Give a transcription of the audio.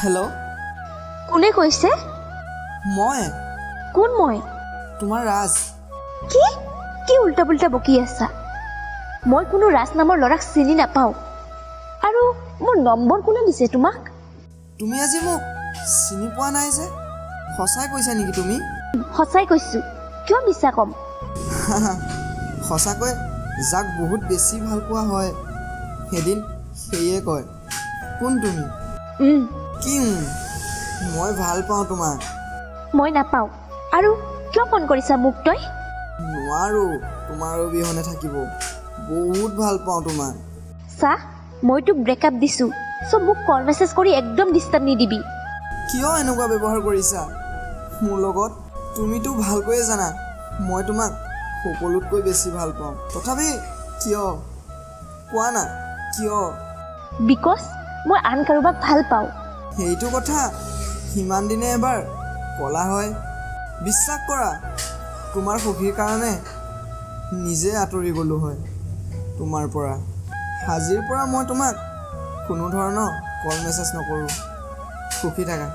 Hello' কোনে কৈছে? মই কোন মই? তোমাৰ ৰাজ। কি কি উল্টা পুল্টা বকি আছা? মই কোনো ৰাজ নামৰ ল'ৰাক চিনি নাপাওঁ। আৰু মোৰ নম্বৰ কোনে দিছে তোমাক? তুমি আজি মোক চিনি পোৱা নাই যে, সঁচাই কৈছা নেকি তুমি? সঁচাই কৈছোঁ, কিয় মিছা ক'ম? সঁচাকৈ যাক বহুত বেছি ভাল পোৱা হয় সেইদিন সেয়ে কয়। কোন তুমি? কি মই ভাল পাওঁ তোমাক। মই নাপাওঁ। আৰু কিয় ফোন কৰিছা মোক তই? নোৱাৰোঁ তোমাৰ অবিহনে থাকিব। বহুত ভাল পাওঁ তোমাক। চাহ, মই তোক ব্ৰেকআপ দিছোঁ, চ' মোক কল মেছেজ কৰি একদম ডিষ্টাৰ্ব নিদিবি। কিয় এনেকুৱা ব্যৱহাৰ কৰিছা মোৰ লগত? তুমিতো ভালকৈয়ে জানা মই তোমাক সকলোতকৈ বেছি ভাল পাওঁ। তথাপি কিয় কোৱা না, কিয়? বিকজ মই আন কাৰোবাক ভাল পাওঁ। সেইটো কথা সিমান দিনে এবাৰ ক'লা হয়। বিশ্বাস কৰা, তোমাৰ সুখীৰ কাৰণে নিজে আঁতৰি গ'লোঁ হয় তোমাৰ পৰা। আজিৰ পৰা মই তোমাক কোনো ধৰণৰ কল মেছেজ নকৰোঁ। সুখী থাকা।